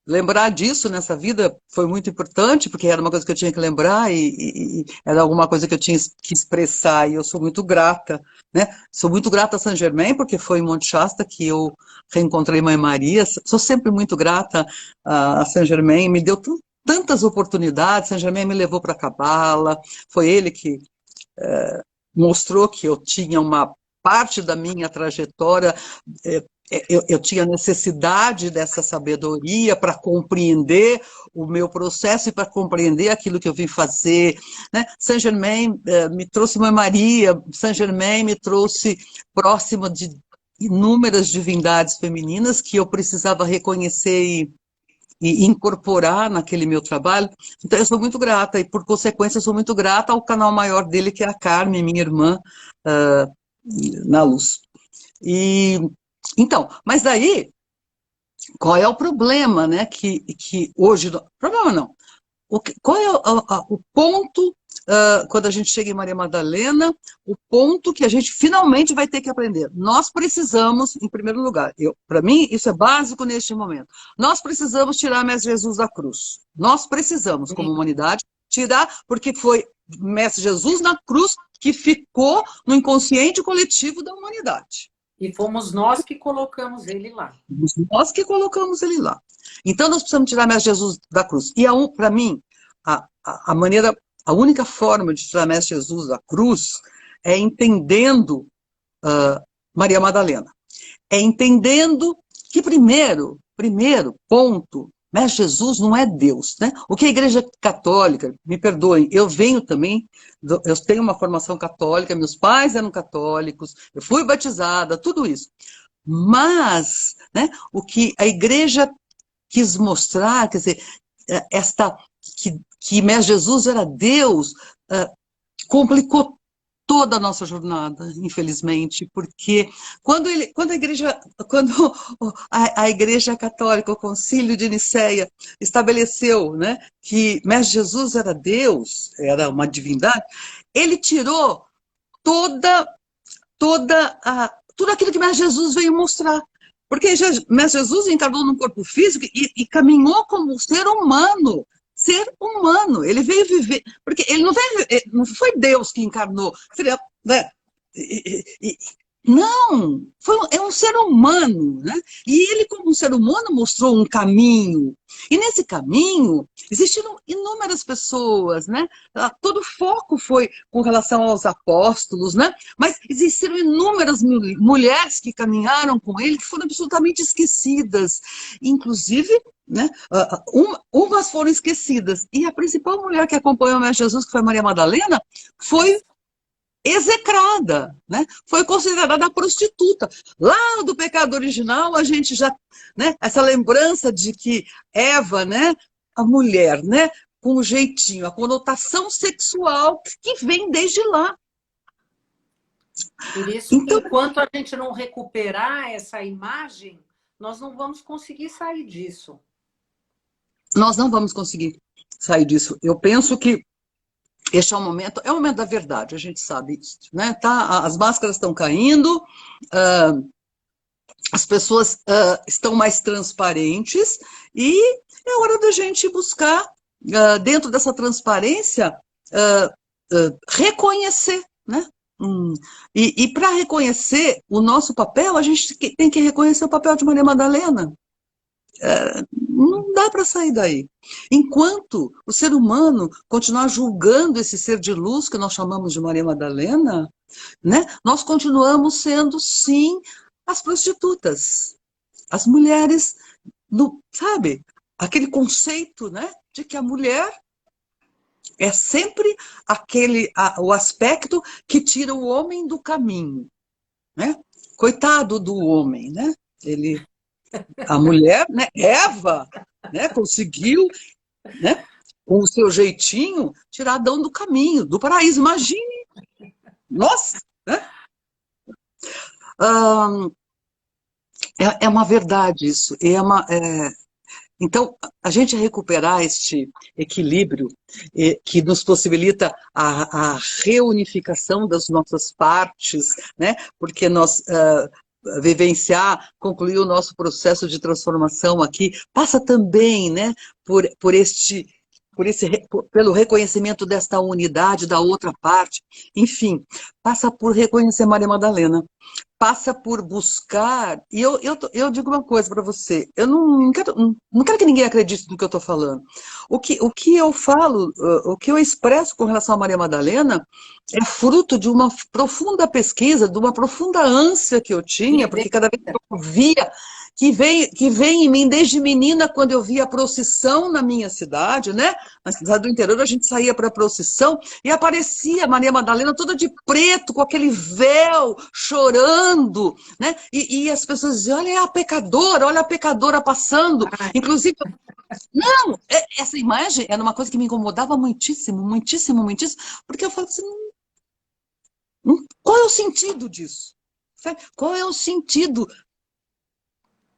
lembrar disso nessa vida foi muito importante, porque era uma coisa que eu tinha que lembrar e era alguma coisa que eu tinha que expressar, e eu sou muito grata, né? Sou muito grata a Saint Germain, porque foi em Monte Shasta que eu reencontrei Mãe Maria. Sou sempre muito grata a Saint Germain, me deu tantas oportunidades. Saint Germain me levou para a Cabala, foi ele que mostrou que eu tinha uma parte da minha trajetória, eu tinha necessidade dessa sabedoria para compreender o meu processo e para compreender aquilo que eu vim fazer, né? Saint Germain me trouxe Mãe Maria, Saint Germain me trouxe próxima de inúmeras divindades femininas que eu precisava reconhecer e incorporar naquele meu trabalho. Então eu sou muito grata, e por consequência eu sou muito grata ao canal maior dele, que é a Carmen, minha irmã, na luz. Então, mas daí, qual é o problema, né, que hoje... Problema não. Qual é o ponto, quando a gente chega em Maria Madalena, o ponto que a gente finalmente vai ter que aprender? Nós precisamos, em primeiro lugar, para mim isso é básico neste momento, nós precisamos tirar Mestre Jesus da cruz. Nós precisamos, como humanidade, tirar, porque foi Mestre Jesus na cruz que ficou no inconsciente coletivo da humanidade. E fomos nós que colocamos ele lá. Nós que colocamos ele lá. Então, nós precisamos tirar Mestre Jesus da cruz. E, para mim, a única forma de tirar Mestre Jesus da cruz é entendendo Maria Madalena. É entendendo que, primeiro ponto, Mestre Jesus não é Deus, né? O que a Igreja Católica, me perdoem, eu venho também, eu tenho uma formação católica, meus pais eram católicos, eu fui batizada, tudo isso. Mas, né, o que a Igreja quis mostrar, quer dizer, que Mestre Jesus era Deus, complicou toda a nossa jornada, infelizmente, porque quando a Igreja Católica, o Concílio de Nicéia, estabeleceu, né, que Mestre Jesus era Deus, era uma divindade, ele tirou tudo aquilo que Mestre Jesus veio mostrar. Porque Mestre Jesus encarnou num corpo físico e caminhou como ser humano. Ser humano. Ele veio viver. Porque ele não foi Deus que encarnou. Seria, né? Não, é um ser humano, né? E ele, como um ser humano, mostrou um caminho. E nesse caminho existiram inúmeras pessoas, né? Todo o foco foi com relação aos apóstolos, né? Mas existiram inúmeras mulheres que caminharam com ele, que foram absolutamente esquecidas. Inclusive, né? Umas foram esquecidas. E a principal mulher que acompanhou o Mestre Jesus, que foi Maria Madalena, foi execrada, né? Foi considerada a prostituta. Lá do pecado original, a gente já, né? Essa lembrança de que Eva, né? A mulher, né? Com o jeitinho, a conotação sexual que vem desde lá. Por isso, então, enquanto a gente não recuperar essa imagem, nós não vamos conseguir sair disso. Nós não vamos conseguir sair disso. Eu penso que este é o momento da verdade, a gente sabe isso, né? Tá, as máscaras estão caindo, as pessoas estão mais transparentes e é hora da gente buscar, dentro dessa transparência, reconhecer, né? E para reconhecer o nosso papel, a gente tem que reconhecer o papel de Maria Madalena. Não dá para sair daí. Enquanto o ser humano continuar julgando esse ser de luz que nós chamamos de Maria Madalena, né, nós continuamos sendo, sim, as prostitutas, as mulheres, sabe? Aquele conceito, né, de que a mulher é sempre o aspecto que tira o homem do caminho, né? Coitado do homem, né? A mulher, né, Eva, né, conseguiu, né, com o seu jeitinho, tirar Adão do caminho, do paraíso. Imagine! Nossa! Né? É uma verdade isso. Então, a gente recuperar este equilíbrio que nos possibilita a reunificação das nossas partes, né? Porque nós concluir o nosso processo de transformação aqui, passa também, né, pelo reconhecimento desta unidade da outra parte, enfim, passa por reconhecer Maria Madalena, passa por buscar, e eu digo uma coisa para você, eu não quero que ninguém acredite no que eu estou falando. O que eu falo, o que eu expresso com relação a Maria Madalena é fruto de uma profunda pesquisa, de uma profunda ânsia que eu tinha, porque cada vez que eu via, que vem em mim desde menina, quando eu via a procissão na minha cidade, né? Na cidade do interior, a gente saía para a procissão e aparecia Maria Madalena toda de preto, com aquele véu, chorando, né? E as pessoas diziam, olha a pecadora passando. Inclusive, não, essa imagem era uma coisa que me incomodava muitíssimo, muitíssimo, muitíssimo, porque eu falava assim, qual é o sentido disso? Qual é o sentido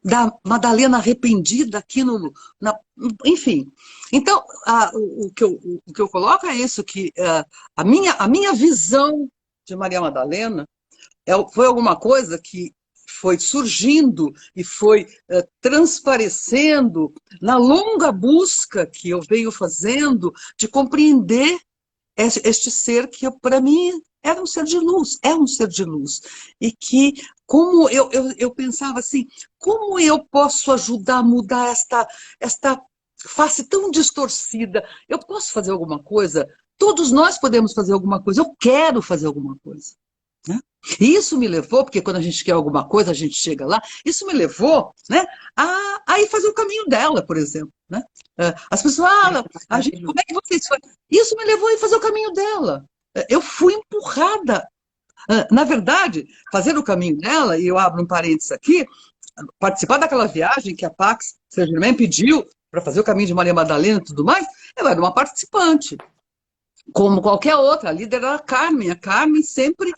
da Madalena arrependida aqui enfim. Então, o que eu coloco é isso, que a minha visão de Maria Madalena foi alguma coisa que foi surgindo e foi transparecendo na longa busca que eu venho fazendo de compreender este ser que, para mim, era um ser de luz, é um ser de luz. E que, como eu pensava assim, como eu posso ajudar a mudar esta face tão distorcida? Eu posso fazer alguma coisa? Todos nós podemos fazer alguma coisa. Eu quero fazer alguma coisa. Né? E isso me levou, porque quando a gente quer alguma coisa, a gente chega lá, isso me levou, né, a ir fazer o caminho dela, por exemplo. Né? As pessoas falam, como é que vocês fazem? Isso me levou a ir fazer o caminho dela. Eu fui empurrada. Na verdade, fazer o caminho dela, e eu abro um parênteses aqui, participar daquela viagem que a Pax Saint-Germain pediu para fazer o caminho de Maria Madalena e tudo mais, ela era uma participante. Como qualquer outra, a líder era a Carmen. A Carmen sempre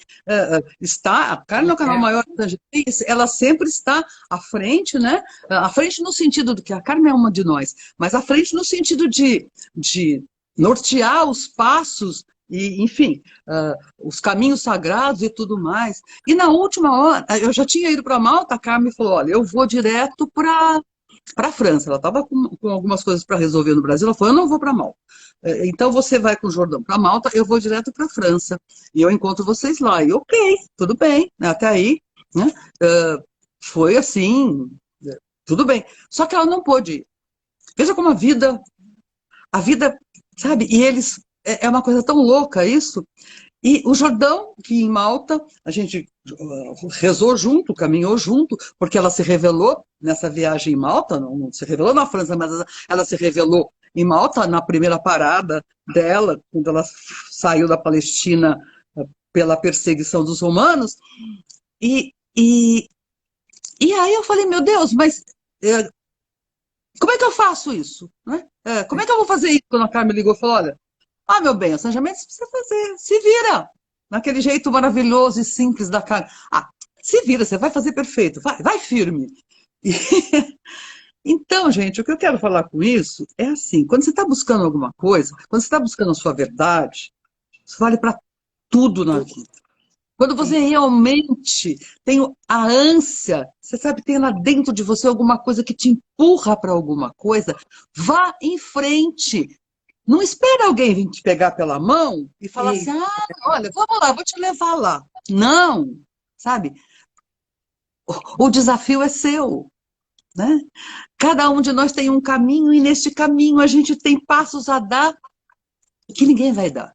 está, a Carmen é o canal maior da gente, ela sempre está à frente, né? À frente no sentido do que a Carmen é uma de nós, mas à frente no sentido de nortear os passos e, enfim, os caminhos sagrados e tudo mais. E na última hora, eu já tinha ido para Malta, a Carmen falou, olha, eu vou direto para a França. Ela estava com algumas coisas para resolver no Brasil, ela falou, eu não vou para Malta. Então você vai com o Jordão para Malta, eu vou direto para a França. E eu encontro vocês lá. E ok, tudo bem, né? Até aí, né? Foi assim, tudo bem. Só que ela não pôde ir. Veja como a vida, sabe? E eles, é uma coisa tão louca isso. E o Jordão, que em Malta, a gente rezou junto, caminhou junto, porque ela se revelou nessa viagem em Malta, não se revelou na França, mas ela se revelou em Malta, na primeira parada dela, quando ela saiu da Palestina pela perseguição dos romanos. E aí eu falei, meu Deus, mas como é que eu faço isso? Né? Como é que eu vou fazer isso? Quando a Carmen ligou e falou, olha, meu bem, o São Germain você precisa fazer, se vira, naquele jeito maravilhoso e simples da Carmen. Se vira, você vai fazer perfeito, vai firme. Então, gente, o que eu quero falar com isso é assim, quando você está buscando alguma coisa, quando você está buscando a sua verdade, isso vale para tudo na vida. Quando você Sim. realmente tem a ânsia, você sabe, tem lá dentro de você alguma coisa que te empurra para alguma coisa, vá em frente. Não espera alguém vir te pegar pela mão e falar assim, Isso. ah, olha, vamos lá, vou te levar lá. Não, sabe? O desafio é seu, né? Cada um de nós tem um caminho e neste caminho a gente tem passos a dar que ninguém vai dar.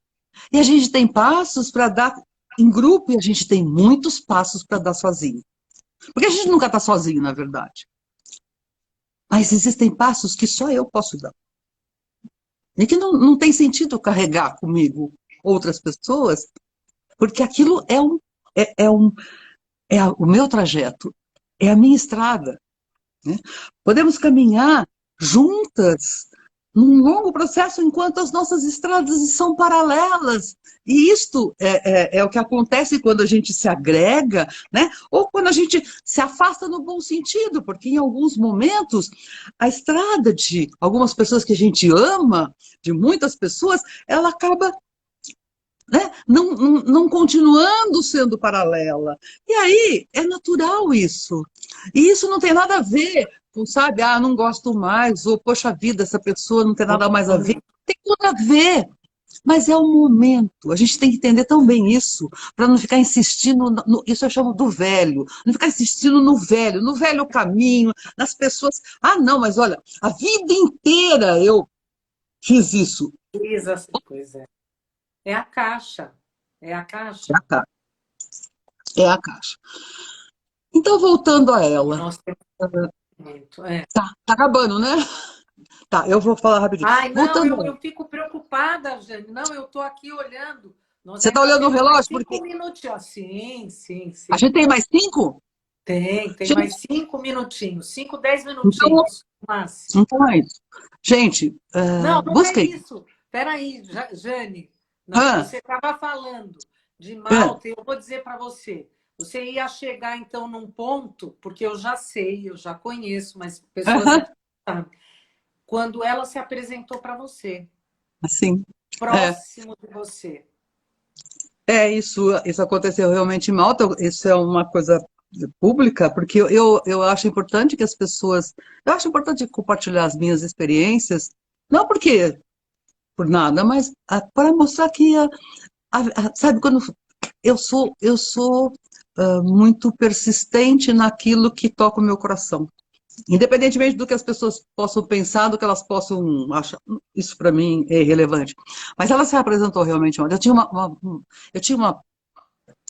E a gente tem passos para dar em grupo e a gente tem muitos passos para dar sozinho. Porque a gente nunca está sozinho, na verdade. Mas existem passos que só eu posso dar. E que não tem sentido carregar comigo outras pessoas, porque aquilo é o meu trajeto, é a minha estrada. Né? Podemos caminhar juntas num longo processo enquanto as nossas estradas são paralelas. E isto é o que acontece quando a gente se agrega, né? Ou quando a gente se afasta no bom sentido, porque em alguns momentos a estrada de algumas pessoas que a gente ama, de muitas pessoas, ela acaba, né, não continuando sendo paralela. E aí é natural isso. E isso não tem nada a ver com, sabe, ah, não gosto mais, ou poxa vida, essa pessoa não tem nada mais a ver. Tem tudo a ver. Mas é o momento. A gente tem que entender tão bem isso, para não ficar insistindo, isso eu chamo do velho, não ficar insistindo no velho caminho, nas pessoas. Ah, não, mas olha, a vida inteira eu fiz isso. Fiz essa coisa. É a caixa. É a É caixa. a caixa. É a caixa. Então, voltando a E ela. nós temos muito. É. Tá acabando, né? Tá, eu vou falar rapidinho. Ai, não, Voltando a eu ela. fico preocupada, Jane. Não, eu estou aqui olhando. Nós Você tá ainda olhando o temos mais relógio? cinco Porque minutinhos. Sim, sim, a sim. gente tem mais 5? Tem mais Gente, 5 minutinhos. 5, 10 então, minutinhos, no máximo. então é isso. Gente, Não, não é busquem. isso. Peraí, Jane. Não, Ah, você estava falando de ah, Malta, e eu vou dizer para você. Você ia chegar, então, num ponto, porque eu já sei, eu já conheço, mas pessoas aham, aqui não sabem. Quando ela se apresentou para você, assim. É, próximo de você. isso aconteceu realmente em Malta. Isso é uma coisa pública, porque eu acho importante que as pessoas. Eu acho importante compartilhar as minhas experiências, não porque por nada, mas para mostrar que, sabe, quando eu sou muito persistente naquilo que toca o meu coração. Independentemente do que as pessoas possam pensar, do que elas possam achar, isso para mim é irrelevante. Mas ela se apresentou realmente ontem. Eu tinha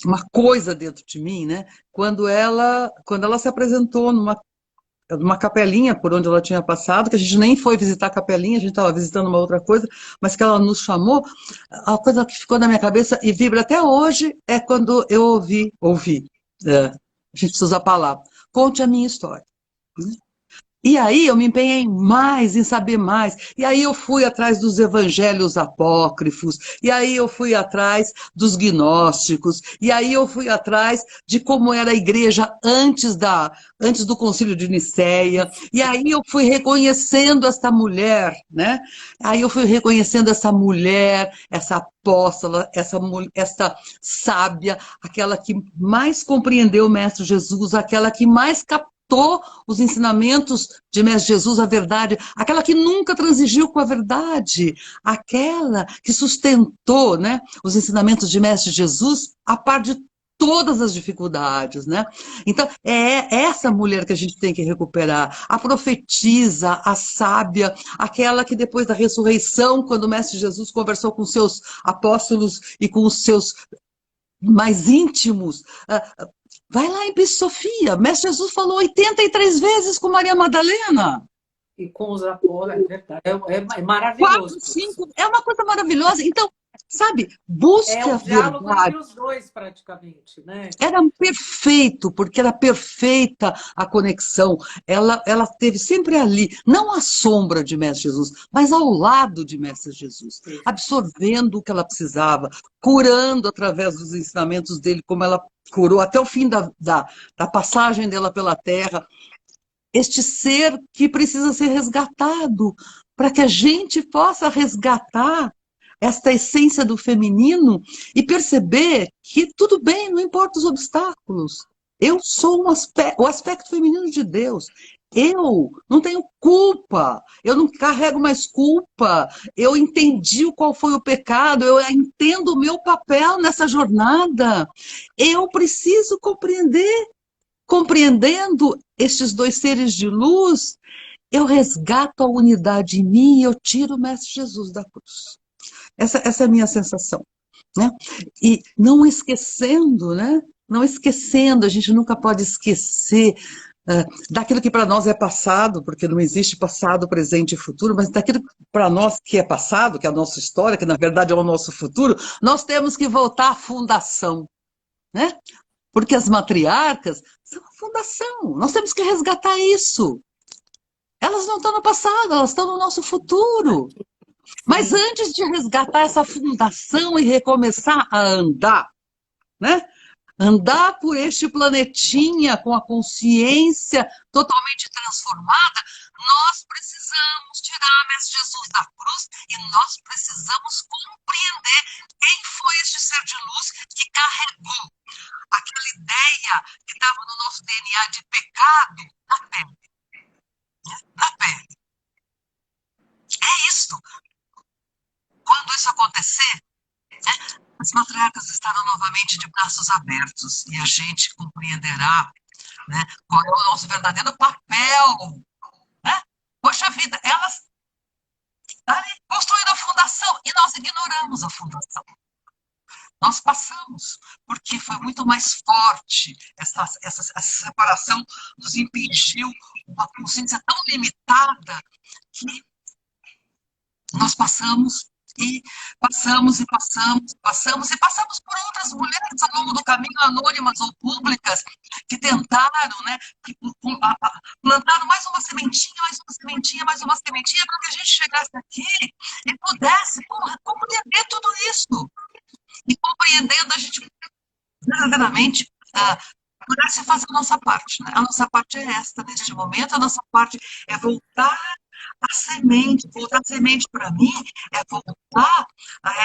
uma coisa dentro de mim, né? Quando ela se apresentou numa capelinha por onde ela tinha passado, que a gente nem foi visitar a capelinha, a gente estava visitando uma outra coisa, mas que ela nos chamou, a coisa que ficou na minha cabeça e vibra até hoje é quando eu a gente precisa usar a palavra, conte a minha história. E aí eu me empenhei mais em saber mais. E aí eu fui atrás dos evangelhos apócrifos. E aí eu fui atrás dos gnósticos. E aí eu fui atrás de como era a igreja antes do Concílio de Nicéia. E aí eu fui reconhecendo esta mulher, né? Aí eu fui reconhecendo essa mulher, essa apóstola, essa sábia, aquela que mais compreendeu o Mestre Jesus, aquela que mais captou os ensinamentos de Mestre Jesus, a verdade, aquela que nunca transigiu com a verdade, aquela que sustentou, né, os ensinamentos de Mestre Jesus a par de todas as dificuldades, né? Então, é essa mulher que a gente tem que recuperar, a profetisa, a sábia, aquela que depois da ressurreição, quando o Mestre Jesus conversou com seus apóstolos e com os seus mais íntimos, vai lá em Sofia. Mestre Jesus falou 83 vezes com Maria Madalena. E com os apóstolos, é verdade. É Quatro, maravilhoso isso. cinco, é uma coisa maravilhosa. Então, sabe, É busque a um diálogo entre verdade. os dois, praticamente, né? Era perfeito, porque era perfeita a conexão. Ela teve sempre ali, não à sombra de Mestre Jesus, mas ao lado de Mestre Jesus, absorvendo o que ela precisava, curando através dos ensinamentos dele, como ela curou até o fim da passagem dela pela terra. este ser que precisa ser resgatado, para que a gente possa resgatar esta essência do feminino e perceber que tudo bem, não importa os obstáculos. Eu sou o aspecto feminino de Deus. Eu não tenho culpa, eu não carrego mais culpa, eu entendi qual foi o pecado, eu entendo o meu papel nessa jornada. Eu preciso compreender, compreendendo estes dois seres de luz, eu resgato a unidade em mim e eu tiro o Mestre Jesus da cruz. Essa é a minha sensação, né? E não esquecendo, né? Não esquecendo, a gente nunca pode esquecer daquilo que para nós é passado, porque não existe passado, presente e futuro, mas daquilo para nós que é passado, que é a nossa história, que na verdade é o nosso futuro, nós temos que voltar à fundação, né? Porque as matriarcas são a fundação, nós temos que resgatar isso. Elas não estão no passado, elas estão no nosso futuro. Mas antes de resgatar essa fundação e recomeçar a andar, né? Andar por este planetinha com a consciência totalmente transformada, nós precisamos tirar a Mestre Jesus da cruz e nós precisamos compreender quem foi este ser de luz que carregou aquela ideia que estava no nosso DNA de pecado na pele. Na pele. É isso. Quando isso acontecer, as matriarcas estarão novamente de braços abertos e a gente compreenderá, né, qual é o nosso verdadeiro papel. Né? Poxa vida, elas construíram a fundação e nós ignoramos a fundação. Nós passamos, porque foi muito mais forte, essa separação nos impingiu uma consciência tão limitada que nós passamos e passamos e passamos, passamos e passamos por outras mulheres ao longo do caminho, anônimas ou públicas, que tentaram, né, que plantaram mais uma sementinha, mais uma sementinha, mais uma sementinha, para que a gente chegasse aqui e pudesse compreender tudo isso. E compreendendo, a gente verdadeiramente pudesse fazer a nossa parte. Né? A nossa parte é esta, neste momento, a nossa parte é voltar a semente. Voltar a semente, para mim, é voltar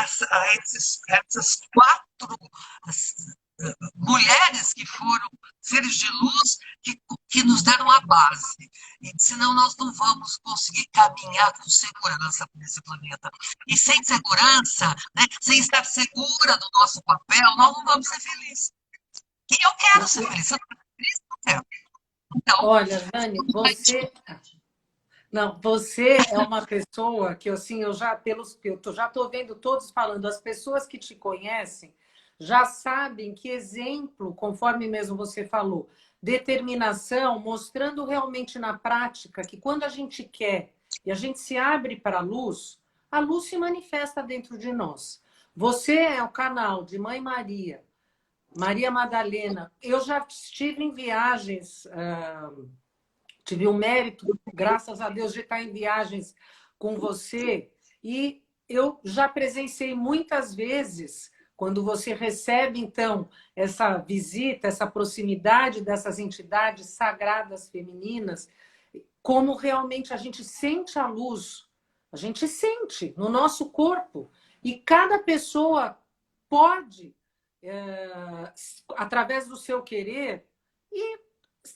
essas quatro mulheres que foram seres de luz que nos deram a base. E senão nós não vamos conseguir caminhar com segurança nesse planeta. E sem segurança, né, sem estar segura do nosso papel, nós não vamos ser felizes. E eu quero ser feliz. Se eu não for feliz, não quero. Então, olha, Jane, você é uma pessoa que, assim, eu já estou vendo todos falando, as pessoas que te conhecem já sabem que exemplo, conforme mesmo você falou, determinação, mostrando realmente na prática que quando a gente quer e a gente se abre para a luz se manifesta dentro de nós. Você é o canal de Mãe Maria, Maria Madalena. Eu já estive em viagens... tive o mérito, graças a Deus, de estar em viagens com você. E eu já presenciei muitas vezes, quando você recebe, então, essa visita, essa proximidade dessas entidades sagradas femininas, como realmente a gente sente a luz, a gente sente no nosso corpo. E cada pessoa pode, através do seu querer, e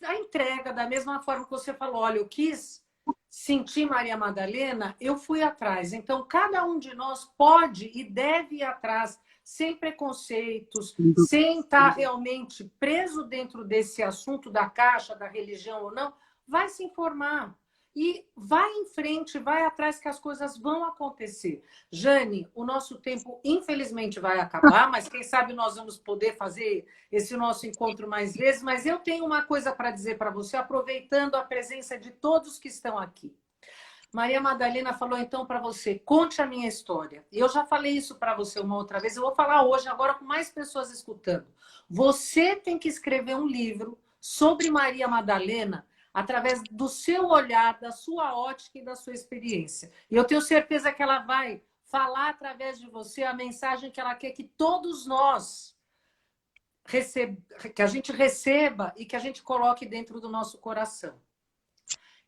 a entrega, da mesma forma que você falou, olha, eu quis sentir Maria Madalena, eu fui atrás. Então, cada um de nós pode e deve ir atrás, sem preconceitos, sem estar realmente preso dentro desse assunto da caixa, da religião ou não, vai se informar. E vai em frente, vai atrás que as coisas vão acontecer. Jane, o nosso tempo, infelizmente, vai acabar, mas quem sabe nós vamos poder fazer esse nosso encontro mais vezes. Mas eu tenho uma coisa para dizer para você, aproveitando a presença de todos que estão aqui. Maria Madalena falou então para você, conte a minha história. E eu já falei isso para você uma outra vez, eu vou falar hoje, agora com mais pessoas escutando. Você tem que escrever um livro sobre Maria Madalena, através do seu olhar, da sua ótica e da sua experiência. E eu tenho certeza que ela vai falar através de você a mensagem que ela quer que todos nós que a gente receba e que a gente coloque dentro do nosso coração.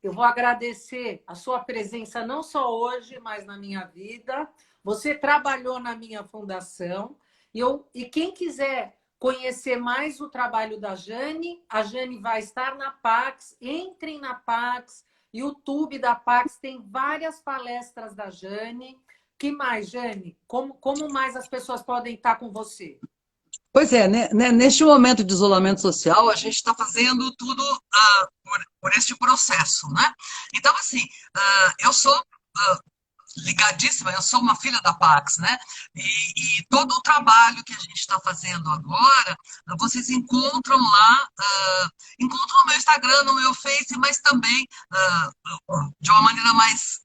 Eu vou agradecer a sua presença não só hoje, mas na minha vida. Você trabalhou na minha fundação. E quem quiser conhecer mais o trabalho da Jane, a Jane vai estar na Pax. Entrem na Pax. YouTube da Pax tem várias palestras da Jane. Que mais, Jane? Como mais as pessoas podem estar com você? Pois é, né, neste momento de isolamento social, a gente está fazendo tudo por este processo, né? Então, assim, eu sou ligadíssima, eu sou uma filha da Pax, né? E todo o trabalho que a gente está fazendo agora, vocês encontram lá, encontram no meu Instagram, no meu Face, mas também de uma maneira mais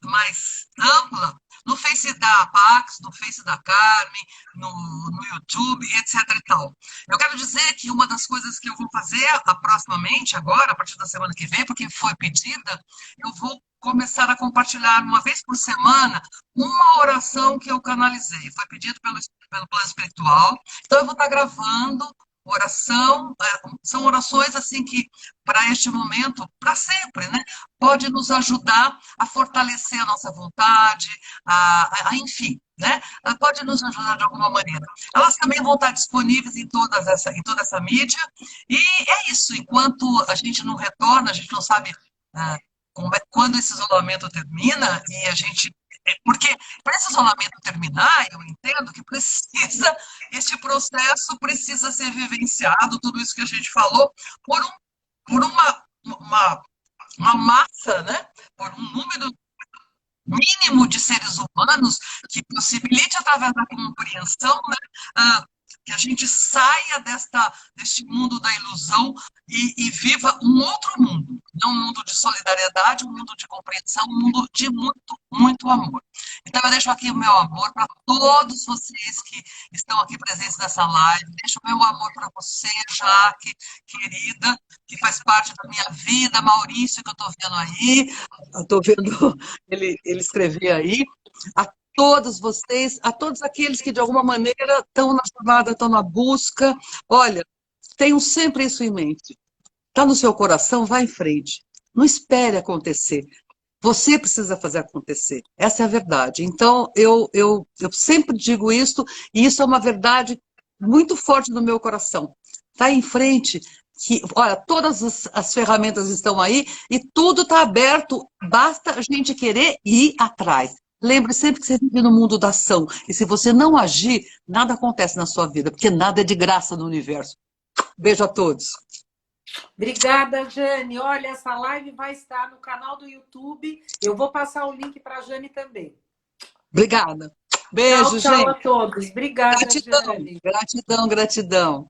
ampla, no Face da Pax, no Face da Carmen, no YouTube, etc. e tal. Eu quero dizer que uma das coisas que eu vou fazer proximamente, agora, a partir da semana que vem, porque foi pedida, eu vou começar a compartilhar uma vez por semana uma oração que eu canalizei. Foi pedido pelo plano espiritual. Então, eu vou estar gravando oração. São orações assim que, para este momento, para sempre, né? Pode nos ajudar a fortalecer a nossa vontade, enfim, né? Pode nos ajudar de alguma maneira. Elas também vão estar disponíveis em toda essa mídia. E é isso. Enquanto a gente não retorna, a gente não sabe quando esse isolamento termina e a gente. Porque para esse isolamento terminar, eu entendo que este processo precisa ser vivenciado, tudo isso que a gente falou, por uma massa, né? Por um número mínimo de seres humanos que possibilite, através da compreensão, né, que a gente saia deste mundo da ilusão e viva um outro mundo, não um mundo de solidariedade, um mundo de compreensão, um mundo de muito, muito amor. Então, eu deixo aqui o meu amor para todos vocês que estão aqui presentes nessa live. Deixo o meu amor para você, Jaque, querida, que faz parte da minha vida, Maurício, que eu estou vendo aí. Estou vendo ele escrever aí. A todos vocês, a todos aqueles que de alguma maneira estão na jornada, estão na busca. Olha, tenham sempre isso em mente. Está no seu coração, vá em frente. Não espere acontecer. Você precisa fazer acontecer. Essa é a verdade. Então, eu sempre digo isso, e isso é uma verdade muito forte no meu coração. Está em frente. Olha, todas as ferramentas estão aí e tudo está aberto. Basta a gente querer ir atrás. Lembre sempre que você vive no mundo da ação. E se você não agir, nada acontece na sua vida, porque nada é de graça no universo. Beijo a todos. Obrigada, Jane. Olha, essa live vai estar no canal do YouTube. Eu vou passar o link para a Jane também. Obrigada. Beijo, tchau, gente. Tchau a todos. Obrigada, gratidão, Jane. gratidão, gratidão.